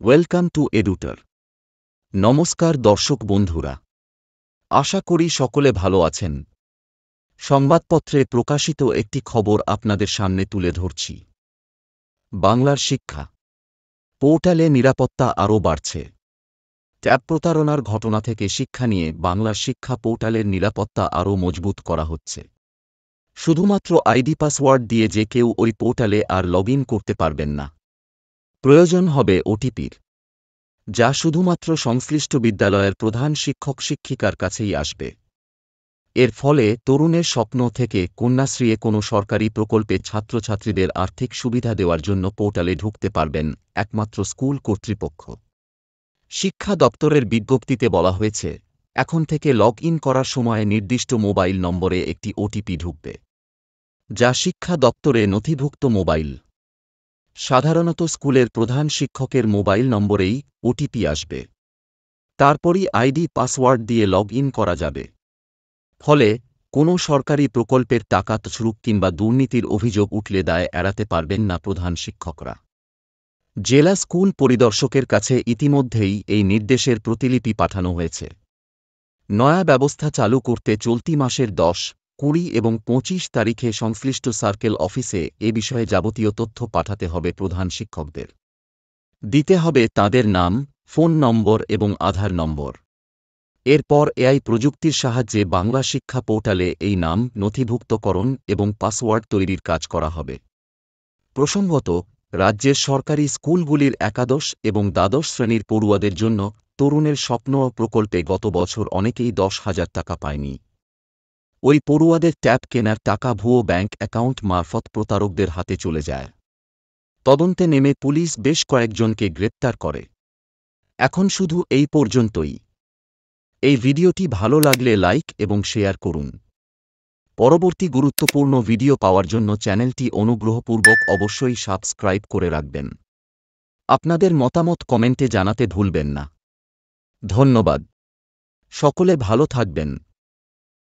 Welcome to এডুটার। নমস্কার দর্শক বন্ধুরা, আশা করি সকলে ভালো আছেন। সংবাদপত্রে প্রকাশিত একটি খবর আপনাদের সামনে তুলে ধরছি। বাংলার শিক্ষা পোর্টালে নিরাপত্তা আরও বাড়ছে। ট্যাব প্রতারণার ঘটনা থেকে শিক্ষা নিয়ে বাংলার শিক্ষা পোর্টালের নিরাপত্তা আরও মজবুত করা হচ্ছে। শুধুমাত্র আইডি পাসওয়ার্ড দিয়ে যে কেউ ওই পোর্টালে আর লগ ইন করতে পারবেন না। প্রয়োজন হবে ওটিপির, যা শুধুমাত্র সংশ্লিষ্ট বিদ্যালয়ের প্রধান শিক্ষক শিক্ষিকার কাছেই আসবে। এর ফলে তরুণের স্বপ্ন থেকে কন্যাশ্রীয়ে কোনো সরকারি প্রকল্পে ছাত্রছাত্রীদের আর্থিক সুবিধা দেওয়ার জন্য পোর্টালে ঢুকতে পারবেন একমাত্র স্কুল কর্তৃপক্ষ। শিক্ষা দপ্তরের বিজ্ঞপ্তিতে বলা হয়েছে, এখন থেকে লগ ইন করার সময় নির্দিষ্ট মোবাইল নম্বরে একটি ওটিপি ঢুকবে, যা শিক্ষা দপ্তরে নথিভুক্ত মোবাইল। সাধারণত স্কুলের প্রধান শিক্ষকের মোবাইল নম্বরেই ওটিপি আসবে। তারপরই আইডি পাসওয়ার্ড দিয়ে লগ ইন করা যাবে। ফলে কোনো সরকারি প্রকল্পের টাকা তছরূপ কিংবা দুর্নীতির অভিযোগ উঠলে দায় এড়াতে পারবেন না প্রধান শিক্ষকরা। জেলা স্কুল পরিদর্শকের কাছে ইতিমধ্যেই এই নির্দেশের প্রতিলিপি পাঠানো হয়েছে। নয়া ব্যবস্থা চালু করতে চলতি মাসের 10, 20 এবং 25 তারিখে সংশ্লিষ্ট সার্কেল অফিসে এ বিষয়ে যাবতীয় তথ্য পাঠাতে হবে প্রধান শিক্ষকদের। দিতে হবে তাঁদের নাম, ফোন নম্বর এবং আধার নম্বর। এরপর এআই প্রযুক্তির সাহায্যে বাংলা শিক্ষা পোর্টালে এই নাম নথিভুক্তকরণ এবং পাসওয়ার্ড তৈরির কাজ করা হবে। প্রসঙ্গত, রাজ্যের সরকারি স্কুলগুলির একাদশ এবং দ্বাদশ শ্রেণীর পড়ুয়াদের জন্য তরুণের স্বপ্ন প্রকল্পে গত বছর অনেকেই 10,000 টাকা পায়নি। ওই পড়ুয়াদের ট্যাব কেনার টাকা ভুয়ো ব্যাংক অ্যাকাউন্ট মারফত প্রতারকদের হাতে চলে যায়। তদন্তে নেমে পুলিশ বেশ কয়েকজনকে গ্রেপ্তার করে। এখন শুধু এই পর্যন্তই। এই ভিডিওটি ভালো লাগলে লাইক এবং শেয়ার করুন। পরবর্তী গুরুত্বপূর্ণ ভিডিও পাওয়ার জন্য চ্যানেলটি অনুগ্রহপূর্বক অবশ্যই সাবস্ক্রাইব করে রাখবেন। আপনাদের মতামত কমেন্টে জানাতে ভুলবেন না। ধন্যবাদ। সকলে ভালো থাকবেন।